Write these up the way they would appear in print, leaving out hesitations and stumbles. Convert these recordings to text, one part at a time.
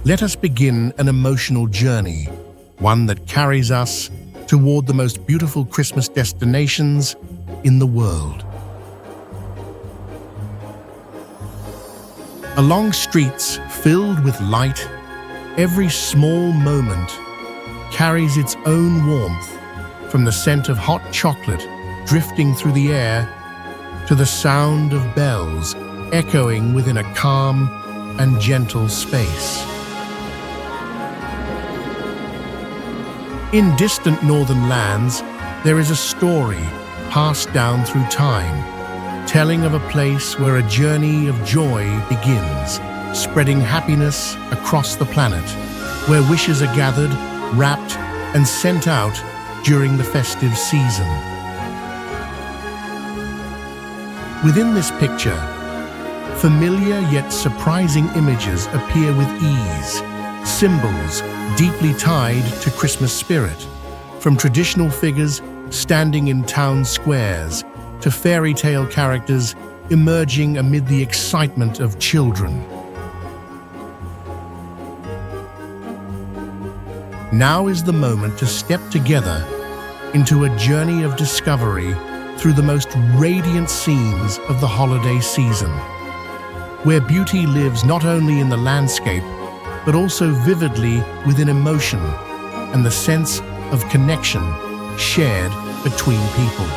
let us begin an emotional journey, one that carries us toward the most beautiful Christmas destinations in the world. Along streets filled with light, every small moment carries its own warmth, from the scent of hot chocolate drifting through the air to the sound of bells echoing within a calm and gentle space. In distant northern lands, there is a story passed down through time, telling of a place where a journey of joy begins, spreading happiness across the planet, where wishes are gathered, wrapped, and sent out during the festive season. Within this picture, familiar yet surprising images appear with ease, symbols deeply tied to Christmas spirit, from traditional figures standing in town squares to fairy tale characters emerging amid the excitement of children. Now is the moment to step together into a journey of discovery through the most radiant scenes of the holiday season, where beauty lives not only in the landscape, but also vividly within emotion and the sense of connection shared between people.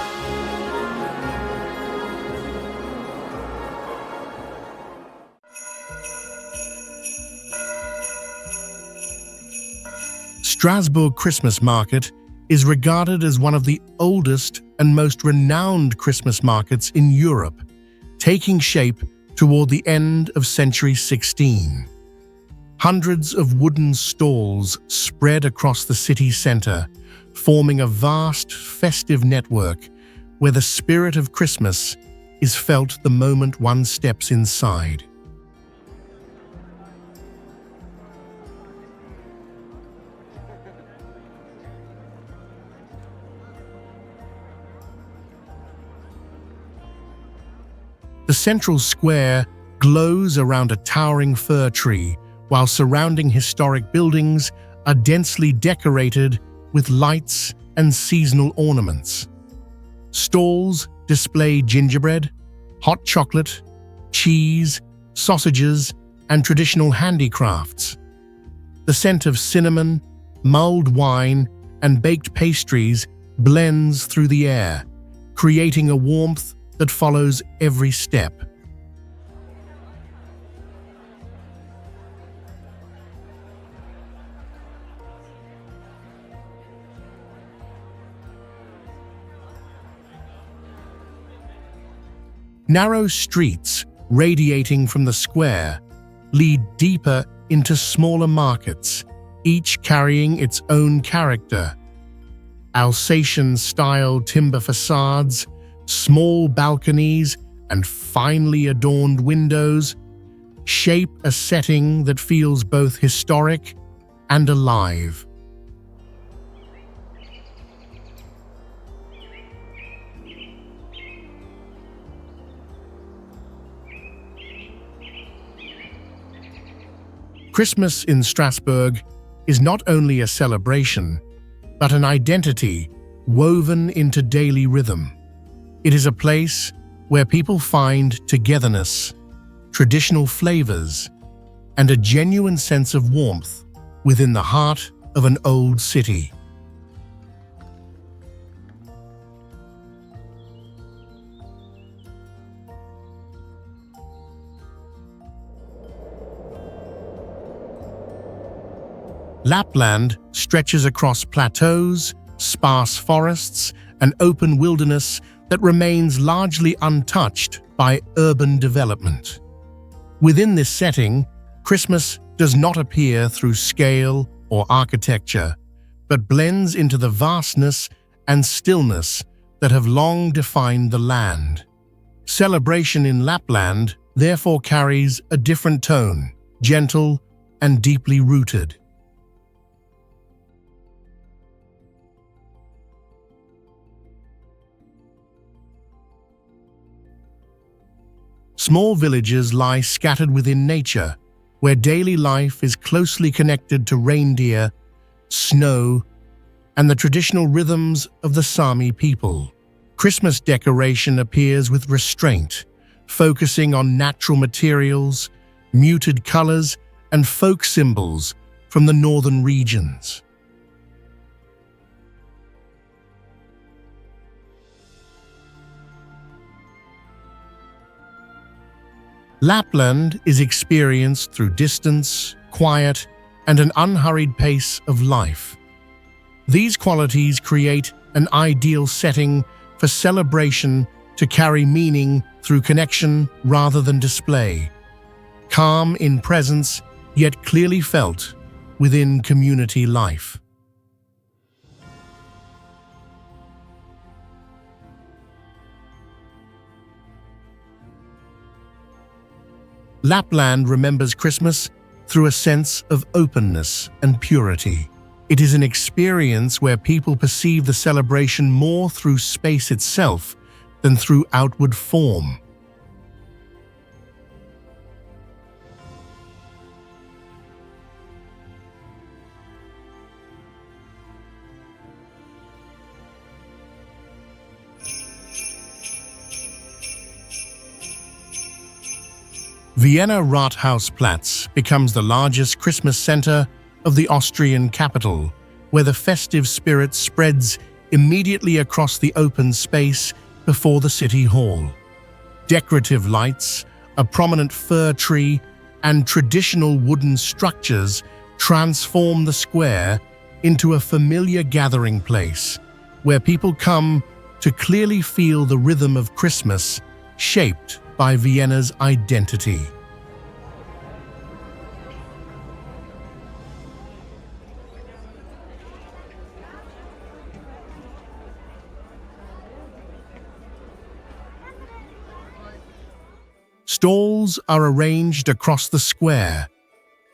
Strasbourg Christmas Market is regarded as one of the oldest and most renowned Christmas markets in Europe, taking shape toward the end of century 16. Hundreds of wooden stalls spread across the city center, forming a vast festive network where the spirit of Christmas is felt the moment one steps inside. The central square glows around a towering fir tree, while surrounding historic buildings are densely decorated with lights and seasonal ornaments. Stalls display gingerbread, hot chocolate, cheese, sausages, and traditional handicrafts. The scent of cinnamon, mulled wine, and baked pastries blends through the air, creating a warmth that follows every step. Narrow streets radiating from the square lead deeper into smaller markets, each carrying its own character. Alsatian-style timber facades, small balconies, and finely adorned windows shape a setting that feels both historic and alive. Christmas in Strasbourg is not only a celebration, but an identity woven into daily rhythm. It is a place where people find togetherness, traditional flavors, and a genuine sense of warmth within the heart of an old city. Lapland stretches across plateaus, sparse forests, and open wilderness that remains largely untouched by urban development. Within this setting, Christmas does not appear through scale or architecture, but blends into the vastness and stillness that have long defined the land. Celebration in Lapland therefore carries a different tone, gentle and deeply rooted. Small villages lie scattered within nature, where daily life is closely connected to reindeer, snow, and the traditional rhythms of the Sami people. Christmas decoration appears with restraint, focusing on natural materials, muted colors, and folk symbols from the northern regions. Lapland is experienced through distance, quiet, and an unhurried pace of life. These qualities create an ideal setting for celebration to carry meaning through connection rather than display. Calm in presence, yet clearly felt within community life. Lapland remembers Christmas through a sense of openness and purity. It is an experience where people perceive the celebration more through space itself than through outward form. Vienna Rathausplatz becomes the largest Christmas center of the Austrian capital, where the festive spirit spreads immediately across the open space before the city hall. Decorative lights, a prominent fir tree, and traditional wooden structures transform the square into a familiar gathering place, where people come to clearly feel the rhythm of Christmas shaped by Vienna's identity. Stalls are arranged across the square,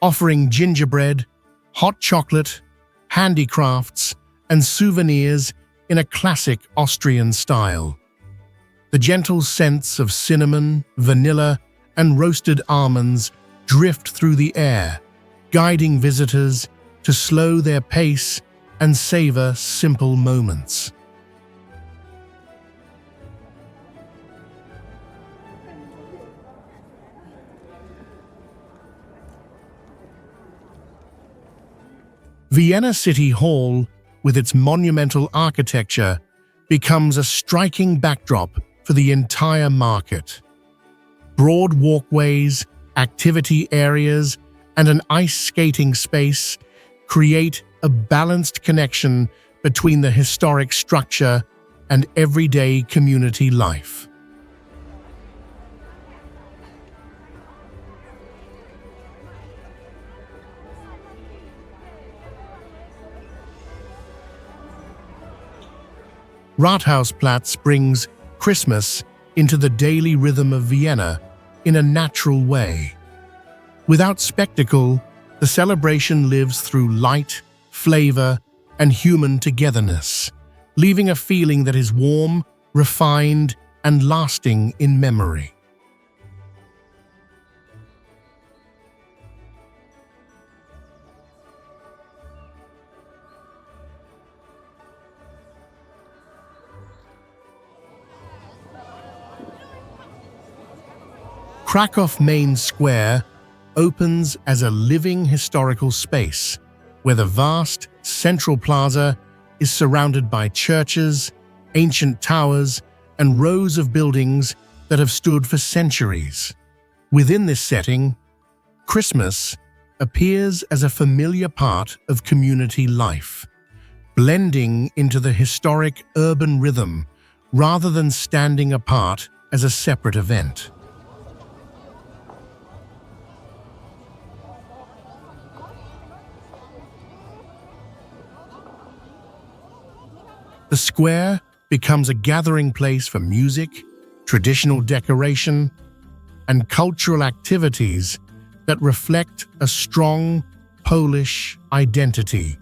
offering gingerbread, hot chocolate, handicrafts, and souvenirs in a classic Austrian style. The gentle scents of cinnamon, vanilla, and roasted almonds drift through the air, guiding visitors to slow their pace and savor simple moments. Vienna City Hall, with its monumental architecture, becomes a striking backdrop for the entire market. Broad walkways, activity areas, and an ice skating space create a balanced connection between the historic structure and everyday community life. Rathausplatz brings Christmas into the daily rhythm of Vienna in a natural way. Without spectacle, the celebration lives through light, flavor, and human togetherness, leaving a feeling that is warm, refined, and lasting in memory. Krakow Main Square opens as a living historical space, where the vast central plaza is surrounded by churches, ancient towers, and rows of buildings that have stood for centuries. Within this setting, Christmas appears as a familiar part of community life, blending into the historic urban rhythm rather than standing apart as a separate event. The square becomes a gathering place for music, traditional decoration, and cultural activities that reflect a strong Polish identity.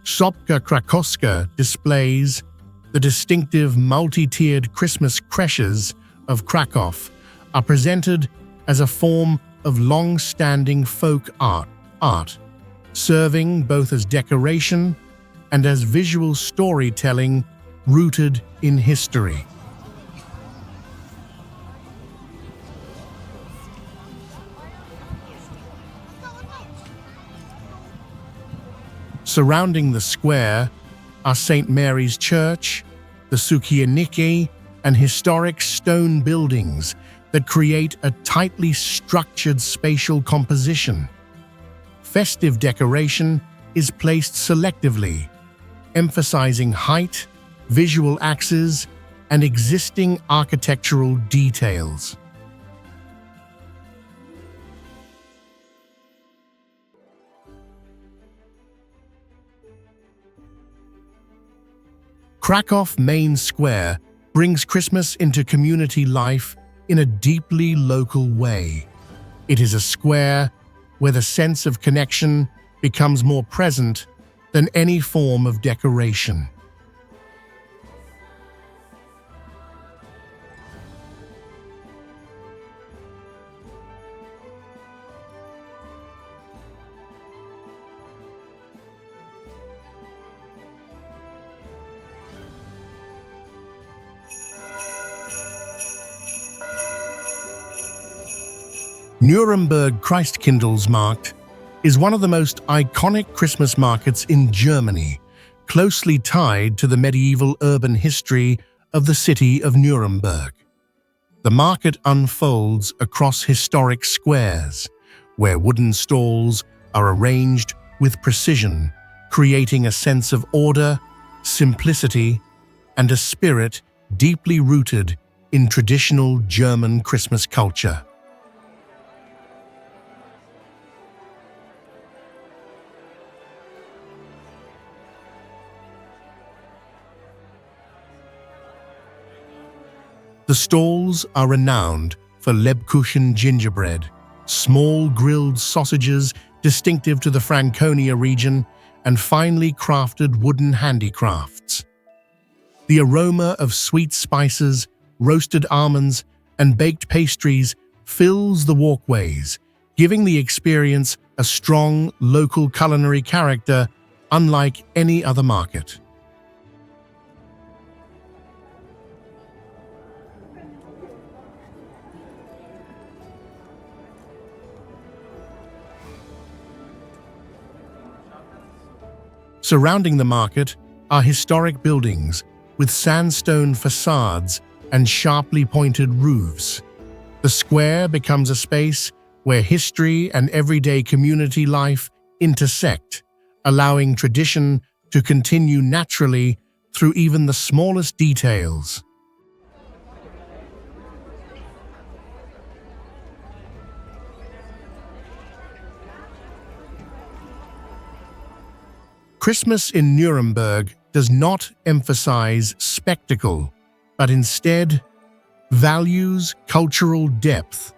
Szopka Krakowska displays the distinctive multi-tiered Christmas creches of Krakow are presented as a form of long-standing folk art, serving both as decoration and as visual storytelling rooted in history. Surrounding the square are St. Mary's Church, the Sukianiki, and historic stone buildings that create a tightly structured spatial composition. Festive decoration is placed selectively, emphasizing height, visual axes, and existing architectural details. Krakow Main Square brings Christmas into community life in a deeply local way. It is a square where the sense of connection becomes more present than any form of decoration. Nuremberg Christkindlesmarkt is one of the most iconic Christmas markets in Germany, closely tied to the medieval urban history of the city of Nuremberg. The market unfolds across historic squares, where wooden stalls are arranged with precision, creating a sense of order, simplicity, and a spirit deeply rooted in traditional German Christmas culture. The stalls are renowned for Lebkuchen gingerbread, small grilled sausages distinctive to the Franconia region, and finely crafted wooden handicrafts. The aroma of sweet spices, roasted almonds, and baked pastries fills the walkways, giving the experience a strong local culinary character unlike any other market. Surrounding the market are historic buildings with sandstone facades and sharply pointed roofs. The square becomes a space where history and everyday community life intersect, allowing tradition to continue naturally through even the smallest details. Christmas in Nuremberg does not emphasize spectacle, but instead values cultural depth.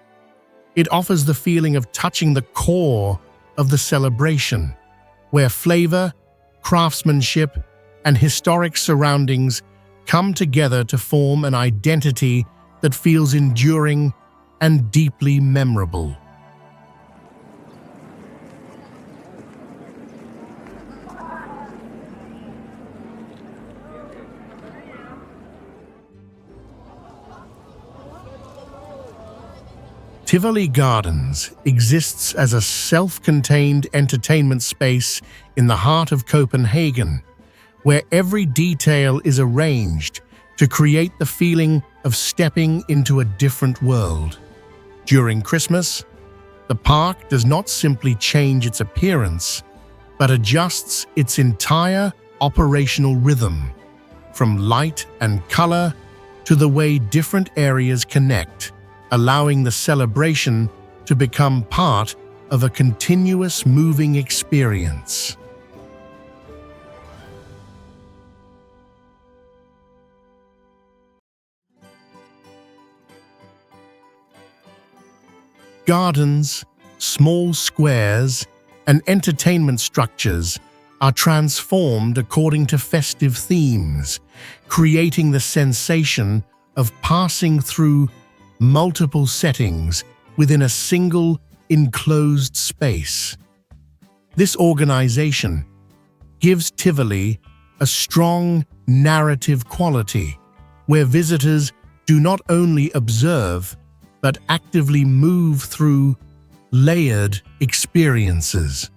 It offers the feeling of touching the core of the celebration, where flavor, craftsmanship, and historic surroundings come together to form an identity that feels enduring and deeply memorable. Tivoli Gardens exists as a self-contained entertainment space in the heart of Copenhagen, where every detail is arranged to create the feeling of stepping into a different world. During Christmas, the park does not simply change its appearance, but adjusts its entire operational rhythm, from light and color to the way different areas connect, allowing the celebration to become part of a continuous moving experience. Gardens, small squares, and entertainment structures are transformed according to festive themes, creating the sensation of passing through multiple settings within a single enclosed space. This organization gives Tivoli a strong narrative quality, where visitors do not only observe, but actively move through layered experiences.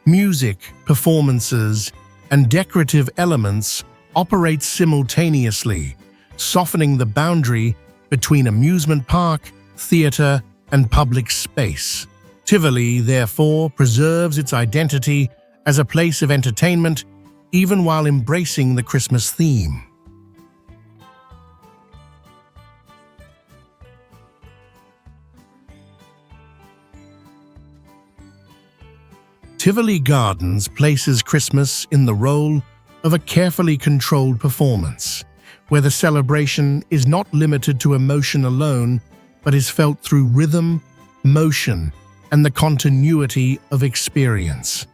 Music, performances, and decorative elements operate simultaneously, softening the boundary between amusement park, theater, and public space. Tivoli, therefore, preserves its identity as a place of entertainment even while embracing the Christmas theme. Tivoli Gardens places Christmas in the role of a carefully controlled performance, where the celebration is not limited to emotion alone, but is felt through rhythm, motion, and the continuity of experience.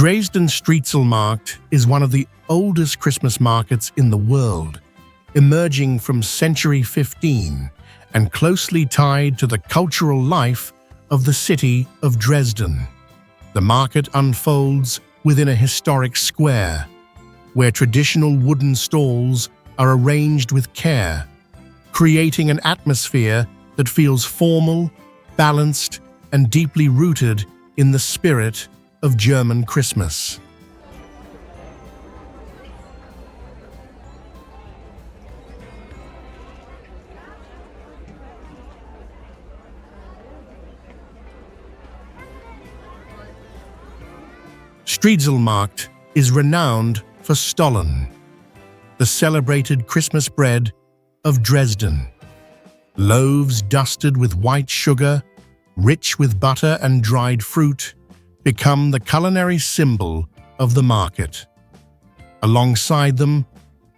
Dresden Streetzelmarkt is one of the oldest Christmas markets in the world, emerging from century 15 and closely tied to the cultural life of the city of Dresden. The market unfolds within a historic square, where traditional wooden stalls are arranged with care, creating an atmosphere that feels formal, balanced, and deeply rooted in the spirit of German Christmas. Streetzelmarkt is renowned for Stollen, the celebrated Christmas bread of Dresden. Loaves dusted with white sugar, rich with butter and dried fruit, become the culinary symbol of the market. Alongside them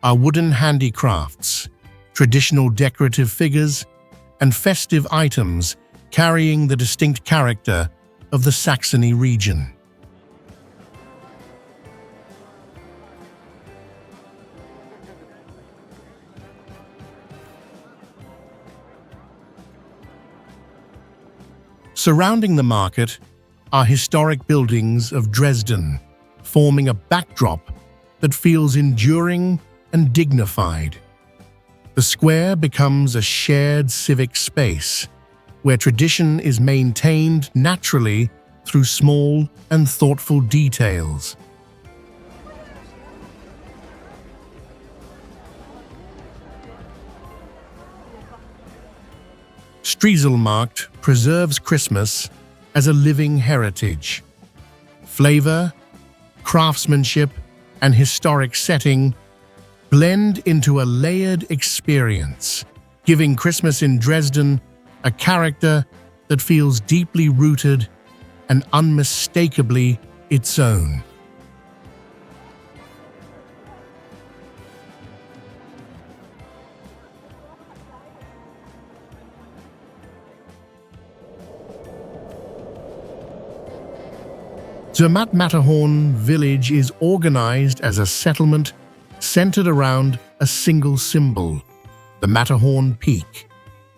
are wooden handicrafts, traditional decorative figures, and festive items carrying the distinct character of the Saxony region. Surrounding the market are historic buildings of Dresden, forming a backdrop that feels enduring and dignified. The square becomes a shared civic space, where tradition is maintained naturally through small and thoughtful details. Streetzelmarkt preserves Christmas as a living heritage. Flavor, craftsmanship, and historic setting blend into a layered experience, giving Christmas in Dresden a character that feels deeply rooted and unmistakably its own. Matterhorn village is organized as a settlement centered around a single symbol, the Matterhorn Peak.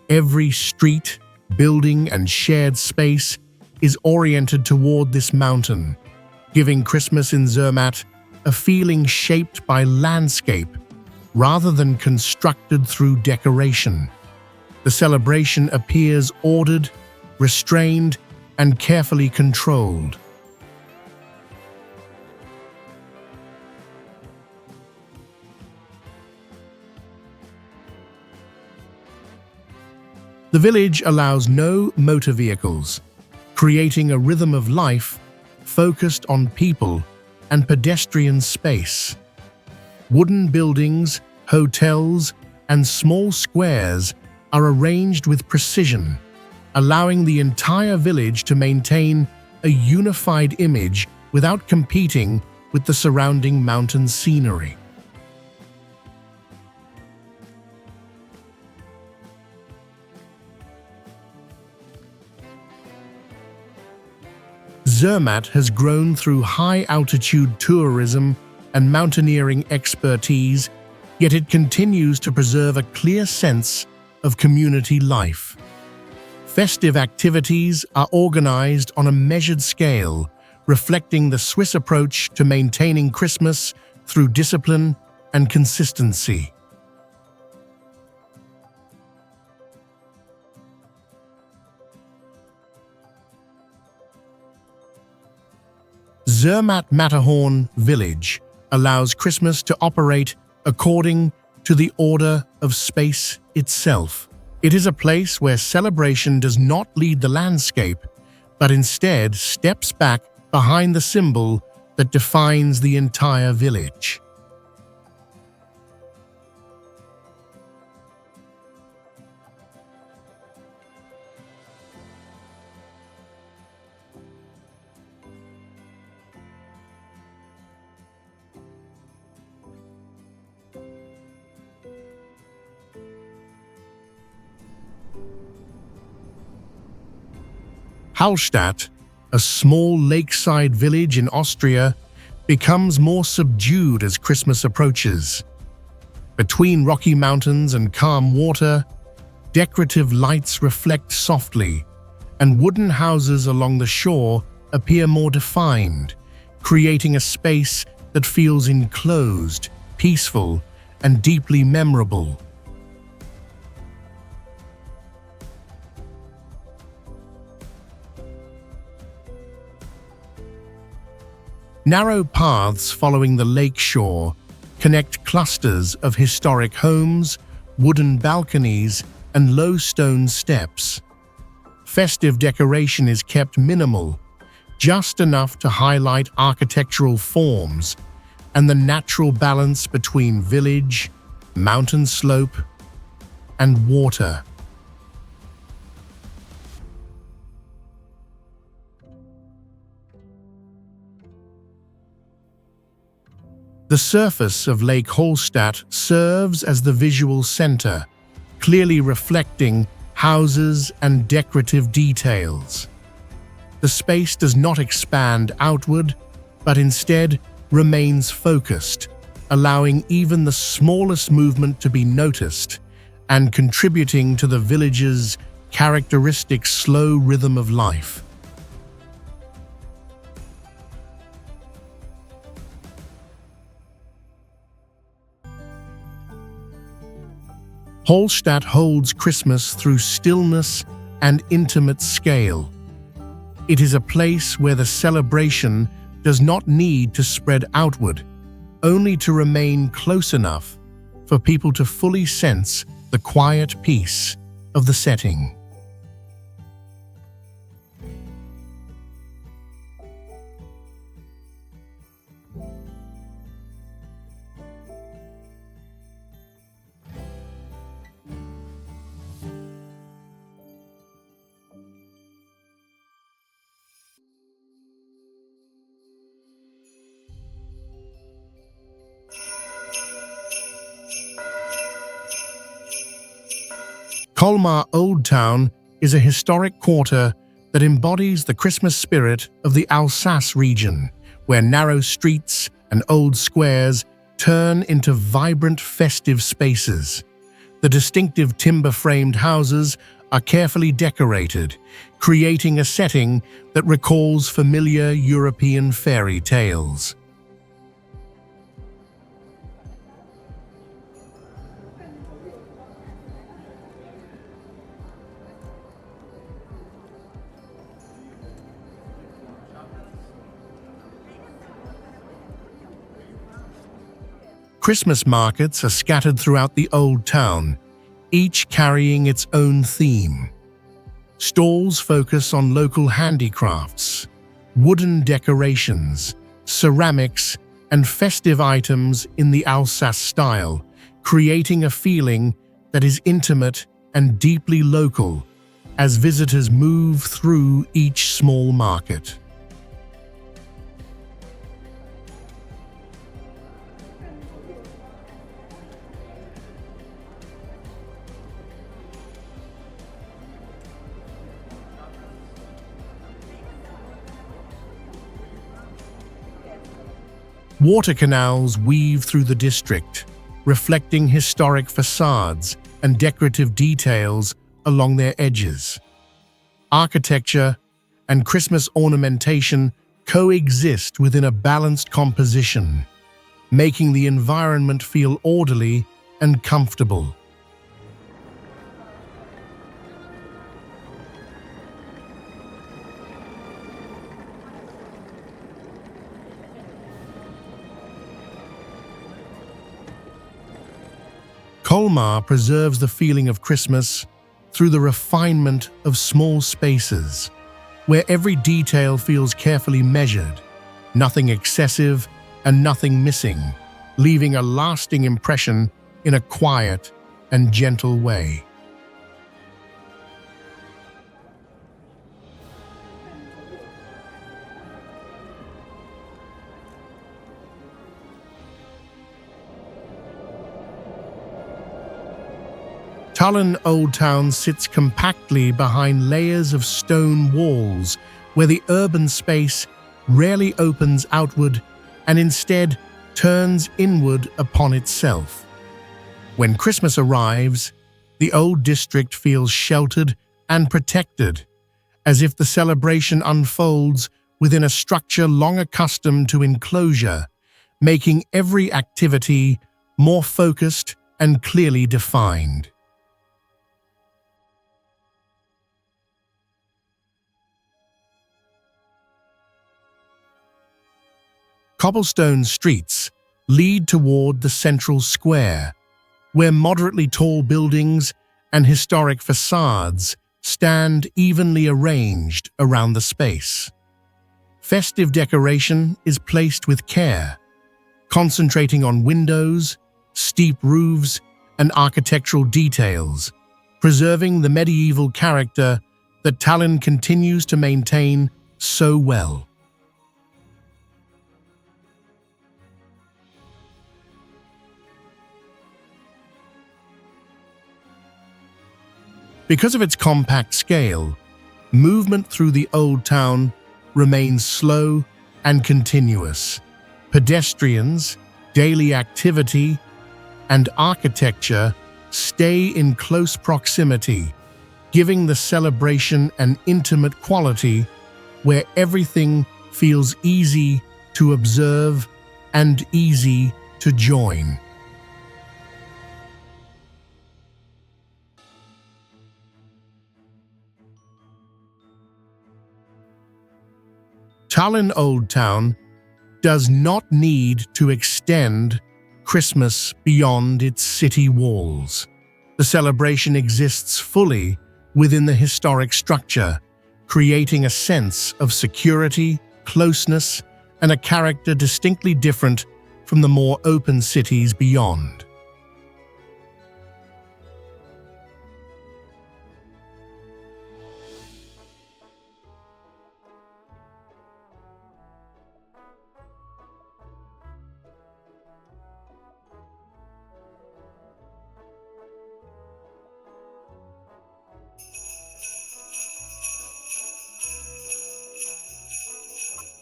Every street, building, and shared space is oriented toward this mountain, giving Christmas in Zermatt a feeling shaped by landscape rather than constructed through decoration. The celebration appears ordered, restrained, and carefully controlled. The village allows no motor vehicles, creating a rhythm of life focused on people and pedestrian space. Wooden buildings, hotels, and small squares are arranged with precision, allowing the entire village to maintain a unified image without competing with the surrounding mountain scenery. Zermatt has grown through high-altitude tourism and mountaineering expertise, yet it continues to preserve a clear sense of community life. Festive activities are organized on a measured scale, reflecting the Swiss approach to maintaining Christmas through discipline and consistency. Zermatt Matterhorn Village allows Christmas to operate according to the order of space itself. It is a place where celebration does not lead the landscape, but instead steps back behind the symbol that defines the entire village. Hallstatt, a small lakeside village in Austria, becomes more subdued as Christmas approaches. Between rocky mountains and calm water, decorative lights reflect softly, and wooden houses along the shore appear more defined, creating a space that feels enclosed, peaceful, and deeply memorable. Narrow paths following the lake shore connect clusters of historic homes, wooden balconies, and low stone steps. Festive decoration is kept minimal, just enough to highlight architectural forms and the natural balance between village, mountain slope, and water. The surface of Lake Hallstatt serves as the visual center, clearly reflecting houses and decorative details. The space does not expand outward, but instead remains focused, allowing even the smallest movement to be noticed and contributing to the village's characteristic slow rhythm of life. Hallstatt holds Christmas through stillness and intimate scale. It is a place where the celebration does not need to spread outward, only to remain close enough for people to fully sense the quiet peace of the setting. Colmar Old Town is a historic quarter that embodies the Christmas spirit of the Alsace region, where narrow streets and old squares turn into vibrant festive spaces. The distinctive timber-framed houses are carefully decorated, creating a setting that recalls familiar European fairy tales. Christmas markets are scattered throughout the Old Town, each carrying its own theme. Stalls focus on local handicrafts, wooden decorations, ceramics, and festive items in the Alsace style, creating a feeling that is intimate and deeply local as visitors move through each small market. Water canals weave through the district, reflecting historic facades and decorative details along their edges. Architecture and Christmas ornamentation coexist within a balanced composition, making the environment feel orderly and comfortable. Colmar preserves the feeling of Christmas through the refinement of small spaces, where every detail feels carefully measured, nothing excessive and nothing missing, leaving a lasting impression in a quiet and gentle way. Tallinn Old Town sits compactly behind layers of stone walls where the urban space rarely opens outward and instead turns inward upon itself. When Christmas arrives, the old district feels sheltered and protected, as if the celebration unfolds within a structure long accustomed to enclosure, making every activity more focused and clearly defined. Cobblestone streets lead toward the central square, where moderately tall buildings and historic facades stand evenly arranged around the space. Festive decoration is placed with care, concentrating on windows, steep roofs, and architectural details, preserving the medieval character that Tallinn continues to maintain so well. Because of its compact scale, movement through the old town remains slow and continuous. Pedestrians, daily activity, and architecture stay in close proximity, giving the celebration an intimate quality where everything feels easy to observe and easy to join. Tallinn Old Town does not need to extend Christmas beyond its city walls. The celebration exists fully within the historic structure, creating a sense of security, closeness, and a character distinctly different from the more open cities beyond.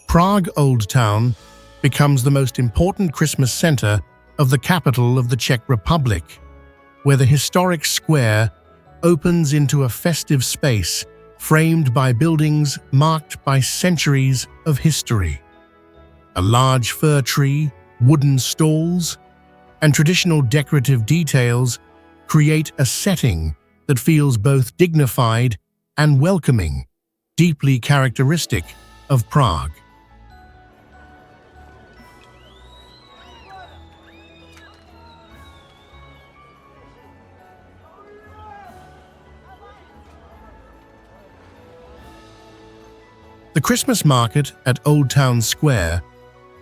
Prague Old Town becomes the most important Christmas center of the capital of the Czech Republic, where the historic square opens into a festive space framed by buildings marked by centuries of history. A large fir tree, wooden stalls, and traditional decorative details create a setting that feels both dignified and welcoming, deeply characteristic of Prague. The Christmas market at Old Town Square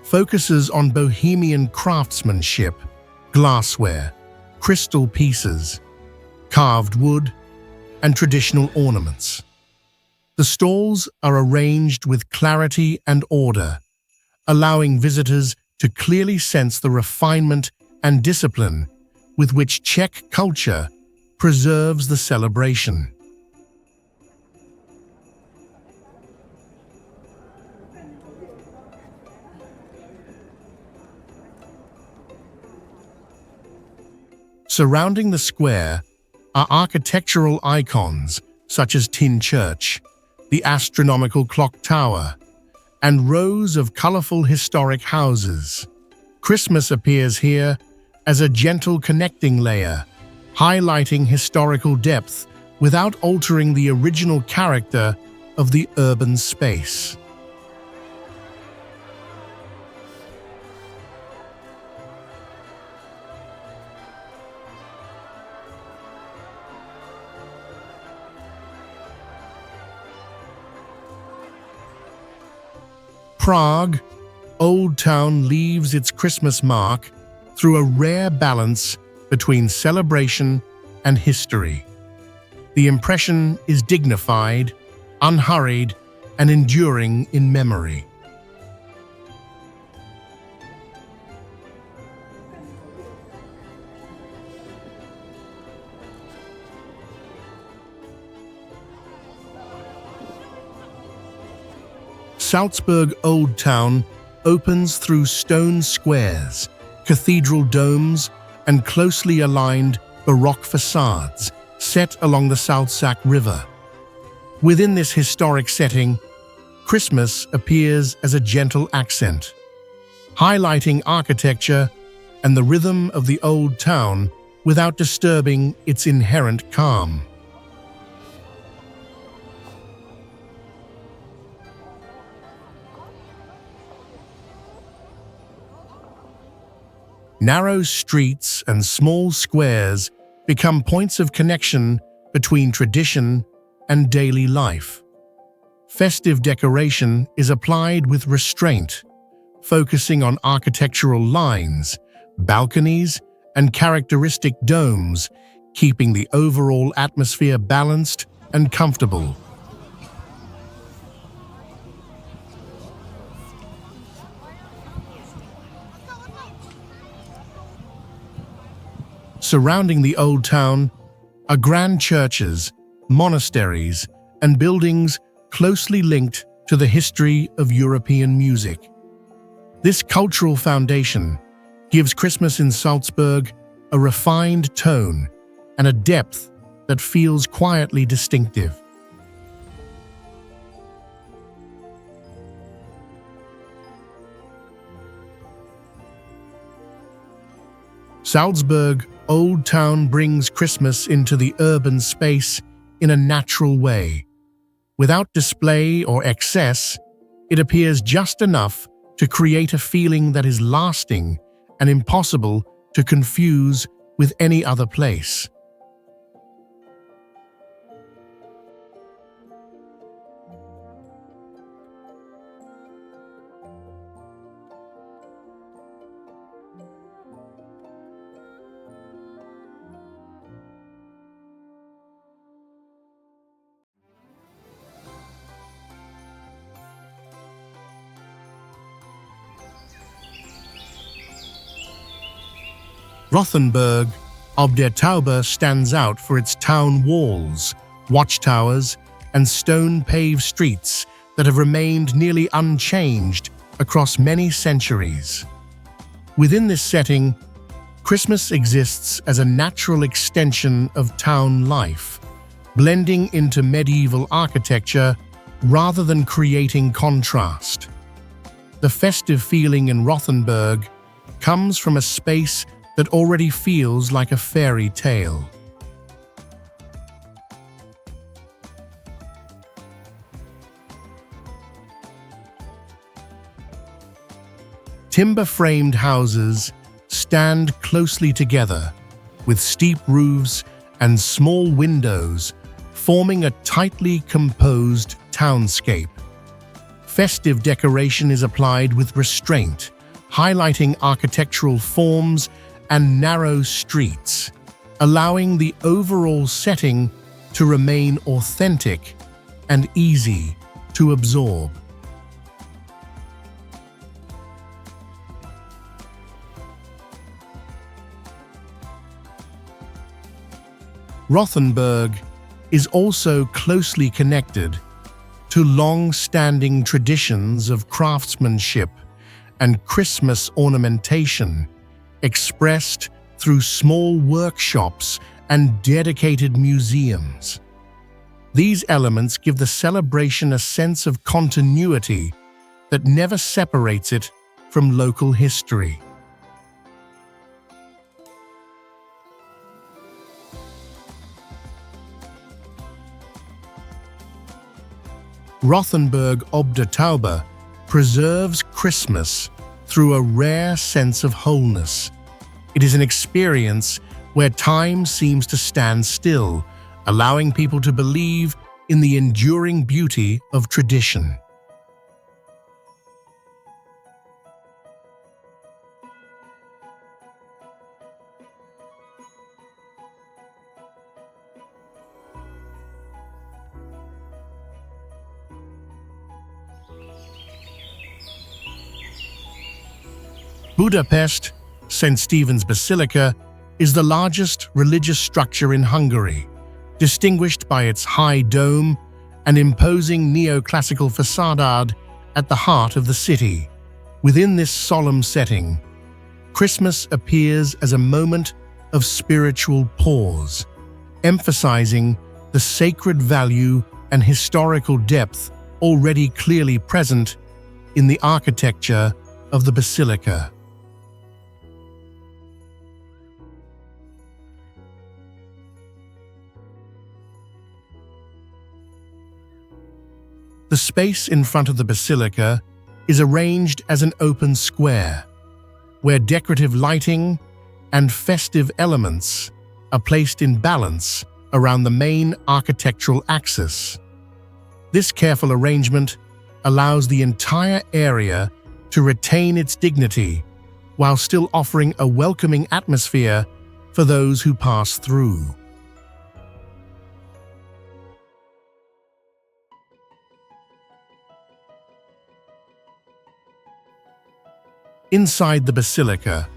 focuses on bohemian craftsmanship, glassware, crystal pieces, carved wood, and traditional ornaments. The stalls are arranged with clarity and order, allowing visitors to clearly sense the refinement and discipline with which Czech culture preserves the celebration. Surrounding the square are architectural icons such as Tin Church, the astronomical clock tower, and rows of colorful historic houses. Christmas appears here as a gentle connecting layer, highlighting historical depth without altering the original character of the urban space. Prague, Old Town leaves its Christmas mark through a rare balance between celebration and history. The impression is dignified, unhurried, and enduring in memory. Salzburg Old Town opens through stone squares, cathedral domes, and closely aligned Baroque facades set along the Salzach River. Within this historic setting, Christmas appears as a gentle accent, highlighting architecture and the rhythm of the old town without disturbing its inherent calm. Narrow streets and small squares become points of connection between tradition and daily life. Festive decoration is applied with restraint, focusing on architectural lines, balconies, and characteristic domes, keeping the overall atmosphere balanced and comfortable. Surrounding the old town are grand churches, monasteries, and buildings closely linked to the history of European music. This cultural foundation gives Christmas in Salzburg a refined tone and a depth that feels quietly distinctive. Salzburg Old Town brings Christmas into the urban space in a natural way. Without display or excess, it appears just enough to create a feeling that is lasting and impossible to confuse with any other place. Rothenburg ob der Tauber stands out for its town walls, watchtowers, and stone-paved streets that have remained nearly unchanged across many centuries. Within this setting, Christmas exists as a natural extension of town life, blending into medieval architecture rather than creating contrast. The festive feeling in Rothenburg comes from a space that already feels like a fairy tale. Timber-framed houses stand closely together, with steep roofs and small windows forming a tightly composed townscape. Festive decoration is applied with restraint, highlighting architectural forms and narrow streets, allowing the overall setting to remain authentic and easy to absorb. Rothenburg is also closely connected to long-standing traditions of craftsmanship and Christmas ornamentation, expressed through small workshops and dedicated museums. These elements give the celebration a sense of continuity that never separates it from local history. Rothenburg ob der Taube preserves Christmas through a rare sense of wholeness. It is an experience where time seems to stand still, allowing people to believe in the enduring beauty of tradition. Budapest, St. Stephen's Basilica, is the largest religious structure in Hungary, distinguished by its high dome and imposing neoclassical facade at the heart of the city. Within this solemn setting, Christmas appears as a moment of spiritual pause, emphasizing the sacred value and historical depth already clearly present in the architecture of the basilica. The space in front of the basilica is arranged as an open square, where decorative lighting and festive elements are placed in balance around the main architectural axis. This careful arrangement allows the entire area to retain its dignity while still offering a welcoming atmosphere for those who pass through. Inside the basilica,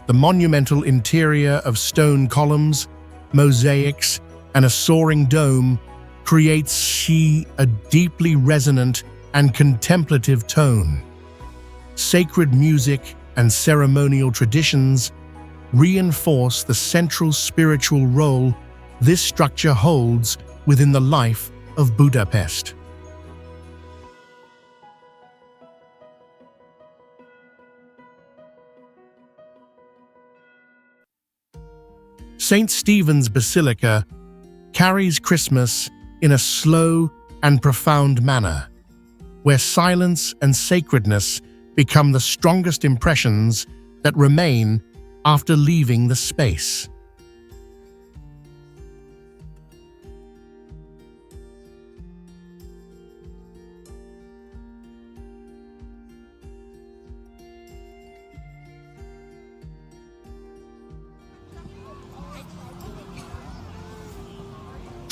the monumental interior of stone columns, mosaics, and a soaring dome creates a deeply resonant and contemplative tone. Sacred music and ceremonial traditions reinforce the central spiritual role this structure holds within the life of Budapest. St. Stephen's Basilica carries Christmas in a slow and profound manner, where silence and sacredness become the strongest impressions that remain after leaving the space.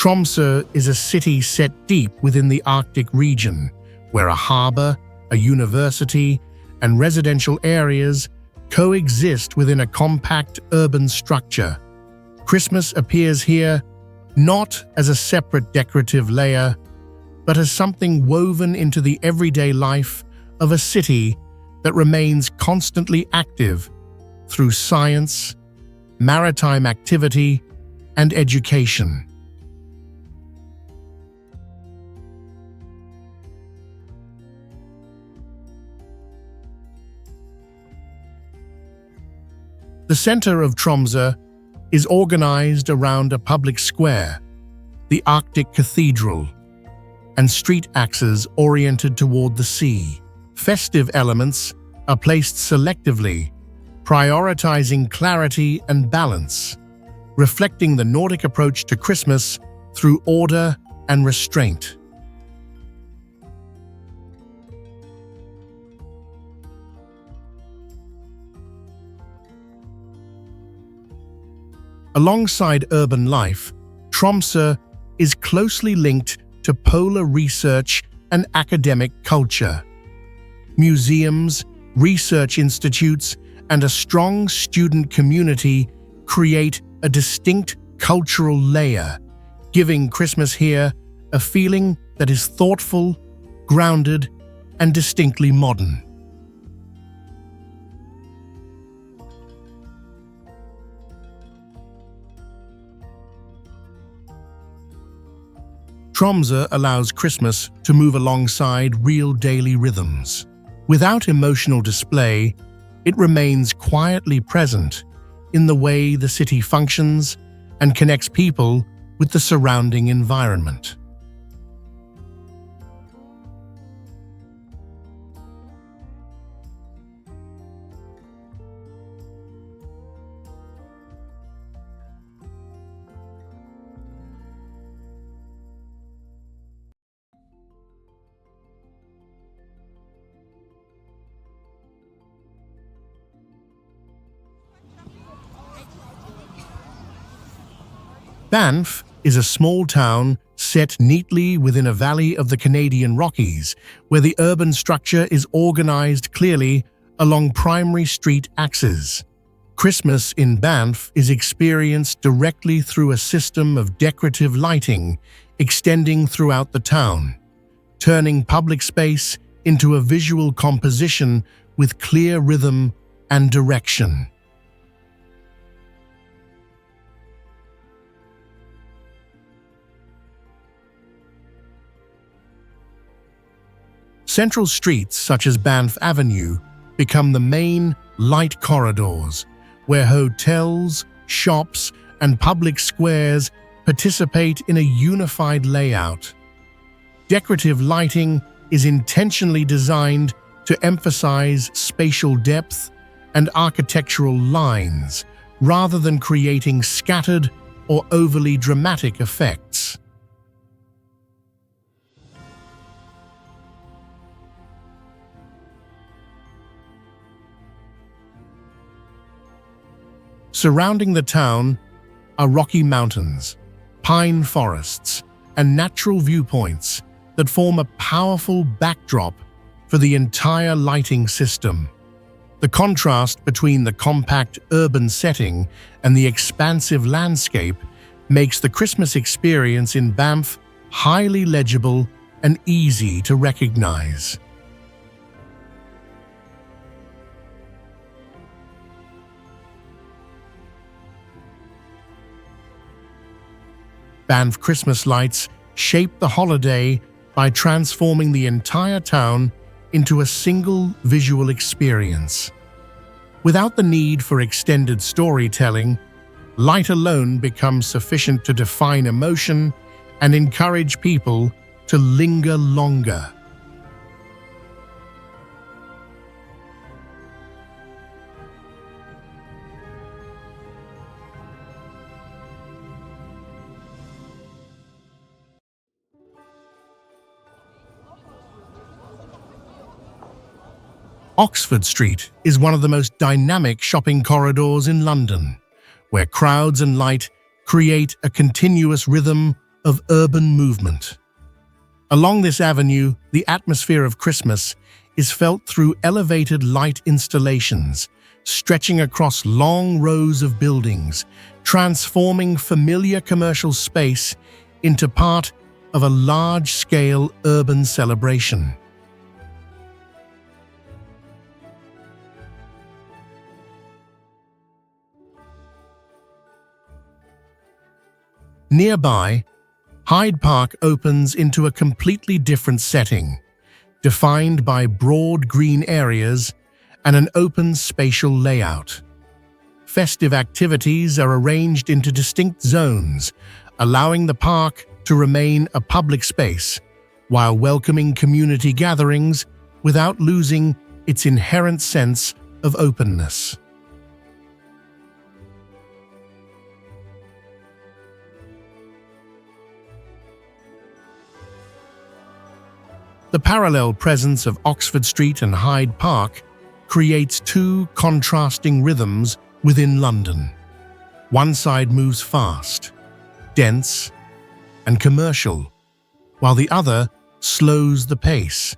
Tromsø is a city set deep within the Arctic region, where a harbor, a university, and residential areas coexist within a compact urban structure. Christmas appears here not as a separate decorative layer, but as something woven into the everyday life of a city that remains constantly active through science, maritime activity, and education. The center of Tromsø is organized around a public square, the Arctic Cathedral, and street axes oriented toward the sea. Festive elements are placed selectively, prioritizing clarity and balance, reflecting the Nordic approach to Christmas through order and restraint. Alongside urban life, Tromsø is closely linked to polar research and academic culture. Museums, research institutes, and a strong student community create a distinct cultural layer, giving Christmas here a feeling that is thoughtful, grounded, and distinctly modern. Tromsø allows Christmas to move alongside real daily rhythms. Without emotional display, it remains quietly present in the way the city functions and connects people with the surrounding environment. Banff is a small town set neatly within a valley of the Canadian Rockies, where the urban structure is organized clearly along primary street axes. Christmas in Banff is experienced directly through a system of decorative lighting extending throughout the town, turning public space into a visual composition with clear rhythm and direction. Central streets such as Banff Avenue become the main light corridors, where hotels, shops, and public squares participate in a unified layout. Decorative lighting is intentionally designed to emphasize spatial depth and architectural lines, rather than creating scattered or overly dramatic effects. Surrounding the town are Rocky Mountains, pine forests, and natural viewpoints that form a powerful backdrop for the entire lighting system. The contrast between the compact urban setting and the expansive landscape makes the Christmas experience in Banff highly legible and easy to recognize. Banff Christmas lights shape the holiday by transforming the entire town into a single visual experience. Without the need for extended storytelling, light alone becomes sufficient to define emotion and encourage people to linger longer. Oxford Street is one of the most dynamic shopping corridors in London, where crowds and light create a continuous rhythm of urban movement. Along this avenue, the atmosphere of Christmas is felt through elevated light installations, stretching across long rows of buildings, transforming familiar commercial space into part of a large-scale urban celebration. Nearby, Hyde Park opens into a completely different setting, defined by broad green areas and an open spatial layout. Festive activities are arranged into distinct zones, allowing the park to remain a public space while welcoming community gatherings without losing its inherent sense of openness. The parallel presence of Oxford Street and Hyde Park creates two contrasting rhythms within London. One side moves fast, dense, and commercial, while the other slows the pace,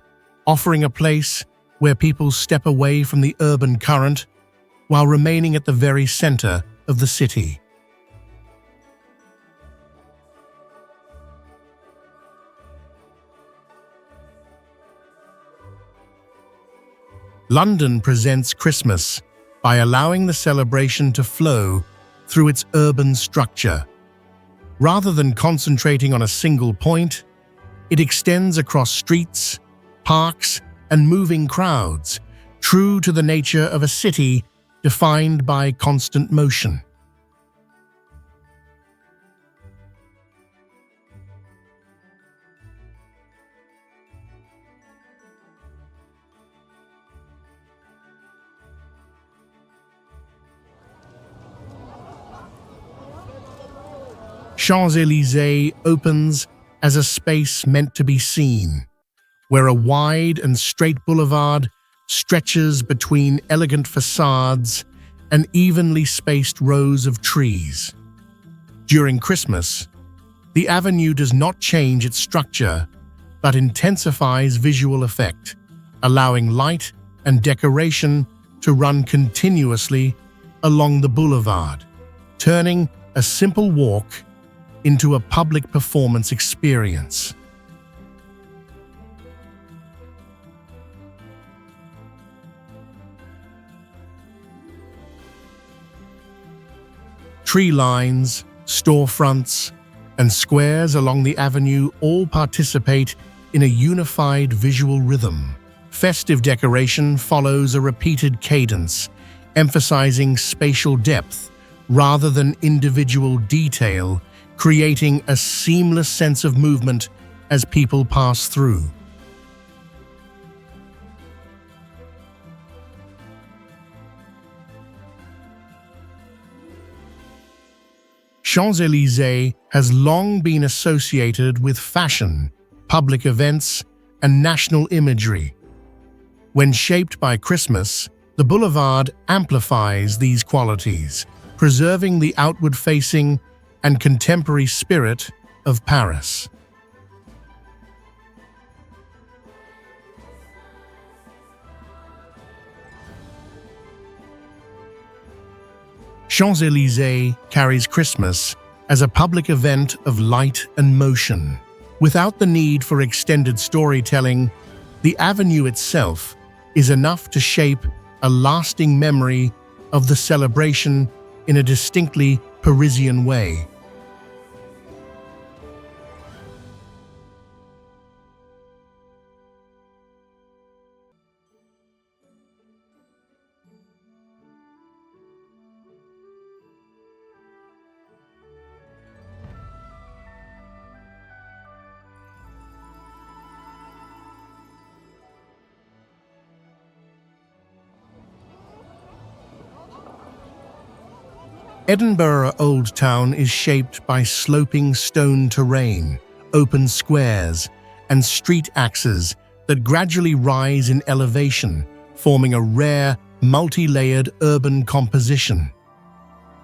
offering a place where people step away from the urban current while remaining at the very center of the city. London presents Christmas by allowing the celebration to flow through its urban structure. Rather than concentrating on a single point, It extends across streets, parks, and moving crowds, true to the nature of a city defined by constant motion. Champs-Élysées opens as a space meant to be seen, where a wide and straight boulevard stretches between elegant facades and evenly spaced rows of trees. During Christmas, the avenue does not change its structure, but intensifies visual effect, allowing light and decoration to run continuously along the boulevard, turning a simple walk into a public performance experience. Tree lines, storefronts, and squares along the avenue all participate in a unified visual rhythm. Festive decoration follows a repeated cadence, emphasizing spatial depth rather than individual detail, creating a seamless sense of movement as people pass through. Champs-Élysées has long been associated with fashion, public events, and national imagery. When shaped by Christmas, the boulevard amplifies these qualities, preserving the outward-facing and contemporary spirit of Paris. Champs-Élysées carries Christmas as a public event of light and motion. Without the need for extended storytelling, the avenue itself is enough to shape a lasting memory of the celebration in a distinctly Parisian way. Edinburgh Old Town is shaped by sloping stone terrain, open squares, and street axes that gradually rise in elevation, forming a rare, multi-layered urban composition.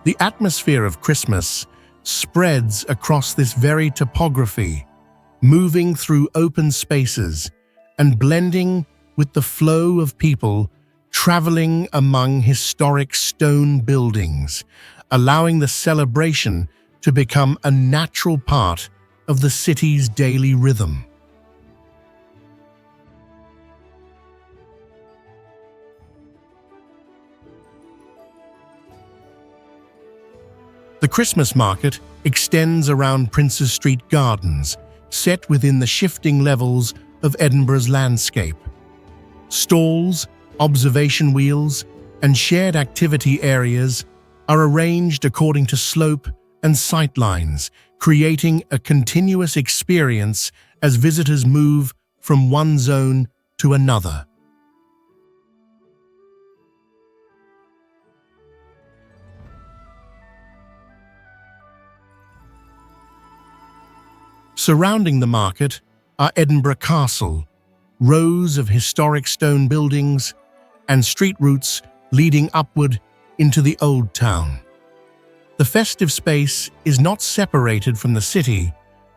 The atmosphere of Christmas spreads across this very topography, moving through open spaces and blending with the flow of people traveling among historic stone buildings, allowing the celebration to become a natural part of the city's daily rhythm. The Christmas market extends around Princes Street Gardens, set within the shifting levels of Edinburgh's landscape. Stalls, observation wheels, and shared activity areas are arranged according to slope and sightlines, creating a continuous experience as visitors move from one zone to another. Surrounding the market are Edinburgh Castle, rows of historic stone buildings, and street routes leading upward into the Old Town. The festive space is not separated from the city,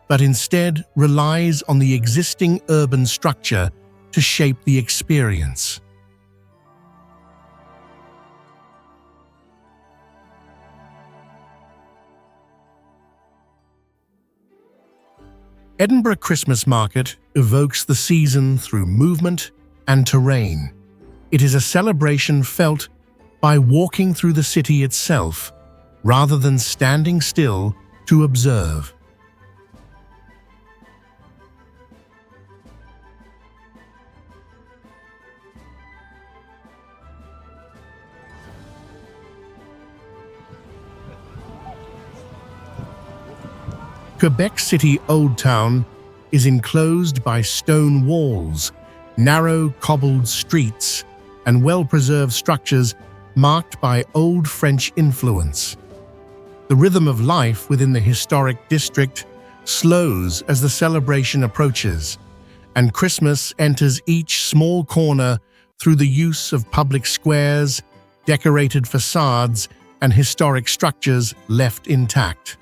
but instead relies on the existing urban structure to shape the experience. Edinburgh Christmas Market evokes the season through movement and terrain. It is a celebration felt by walking through the city itself, rather than standing still to observe. Quebec City Old Town is enclosed by stone walls, narrow cobbled streets, and well-preserved structures marked by old French influence. The rhythm of life within the historic district slows as the celebration approaches, and Christmas enters each small corner through the use of public squares, decorated facades, and historic structures left intact.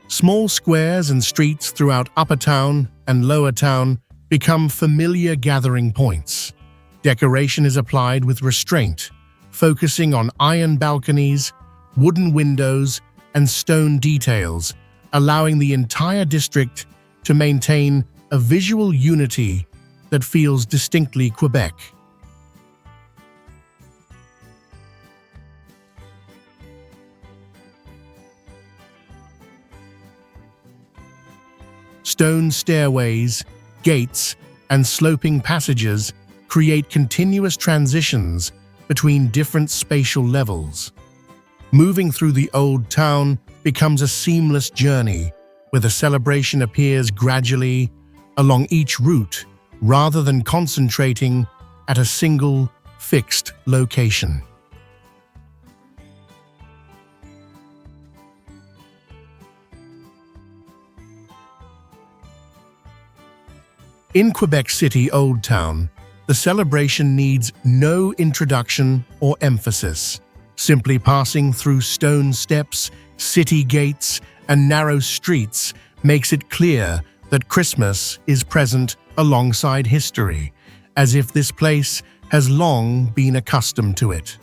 Small squares and streets throughout Upper Town and Lower Town become familiar gathering points. Decoration is applied with restraint, focusing on iron balconies, wooden windows, and stone details, allowing the entire district to maintain a visual unity that feels distinctly Quebec. Stone stairways, gates, and sloping passages create continuous transitions between different spatial levels. Moving through the old town becomes a seamless journey, where the celebration appears gradually along each route rather than concentrating at a single, fixed location. In Quebec City Old Town, the celebration needs no introduction or emphasis. Simply passing through stone steps, city gates, and narrow streets makes it clear that Christmas is present alongside history, as if this place has long been accustomed to it.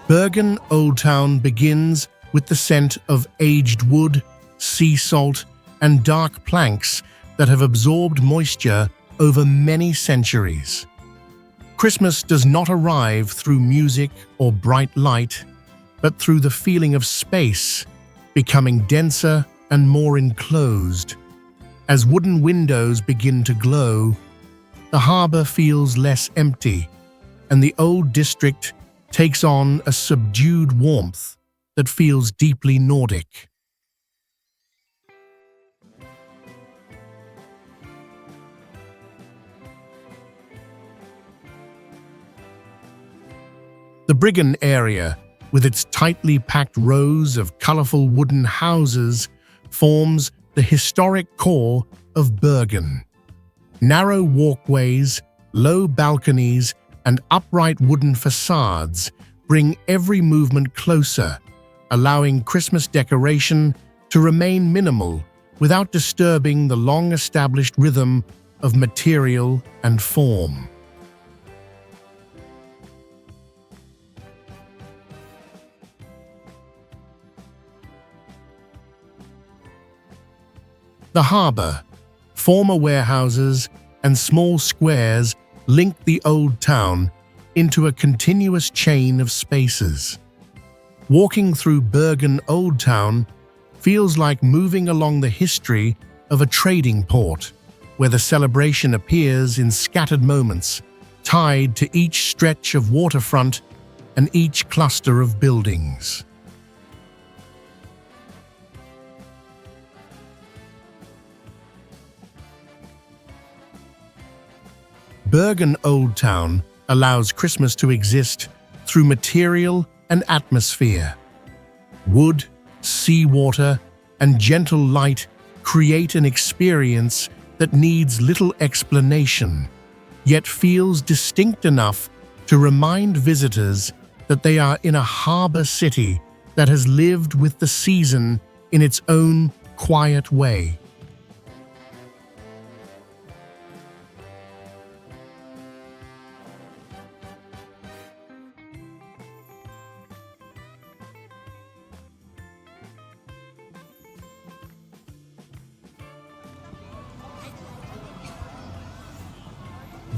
Bergen Old Town begins with the scent of aged wood, sea salt, and dark planks that have absorbed moisture over many centuries. Christmas does not arrive through music or bright light, but through the feeling of space becoming denser and more enclosed. As wooden windows begin to glow, the harbor feels less empty, and the old district takes on a subdued warmth that feels deeply Nordic. The Briggen area, with its tightly packed rows of colorful wooden houses, forms the historic core of Bergen. Narrow walkways, low balconies, and upright wooden facades bring every movement closer, allowing Christmas decoration to remain minimal without disturbing the long-established rhythm of material and form. The harbor, former warehouses, and small squares link the old town into a continuous chain of spaces. Walking through Bergen Old Town feels like moving along the history of a trading port, where the celebration appears in scattered moments, tied to each stretch of waterfront and each cluster of buildings. Bergen Old Town allows Christmas to exist through material and atmosphere. Wood, seawater, and gentle light create an experience that needs little explanation, yet feels distinct enough to remind visitors that they are in a harbor city that has lived with the season in its own quiet way.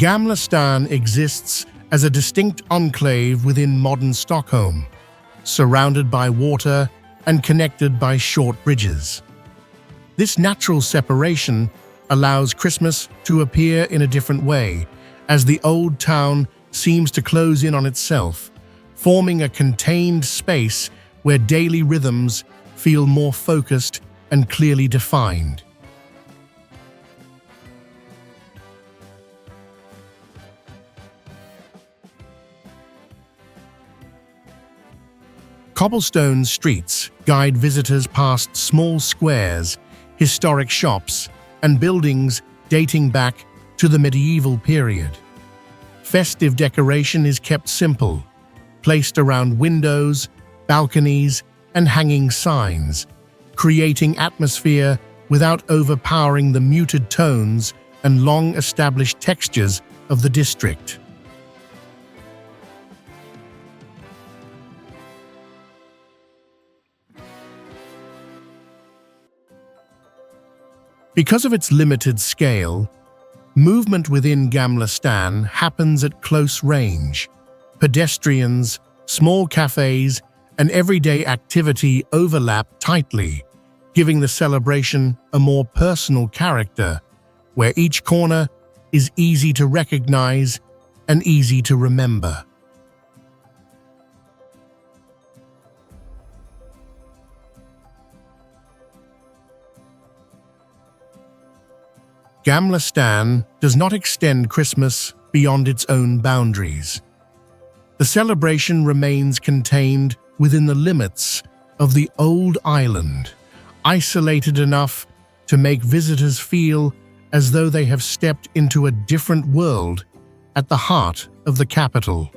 Gamla stan exists as a distinct enclave within modern Stockholm, surrounded by water and connected by short bridges. This natural separation allows Christmas to appear in a different way, as the old town seems to close in on itself, forming a contained space where daily rhythms feel more focused and clearly defined. Cobblestone streets guide visitors past small squares, historic shops, and buildings dating back to the medieval period. Festive decoration is kept simple, placed around windows, balconies, and hanging signs, creating atmosphere without overpowering the muted tones and long-established textures of the district. Because of its limited scale, movement within Gamla stan happens at close range. Pedestrians, small cafes, and everyday activity overlap tightly, giving the celebration a more personal character, where each corner is easy to recognize and easy to remember. Gamla stan does not extend Christmas beyond its own boundaries. The celebration remains contained within the limits of the old island, isolated enough to make visitors feel as though they have stepped into a different world at the heart of the capital.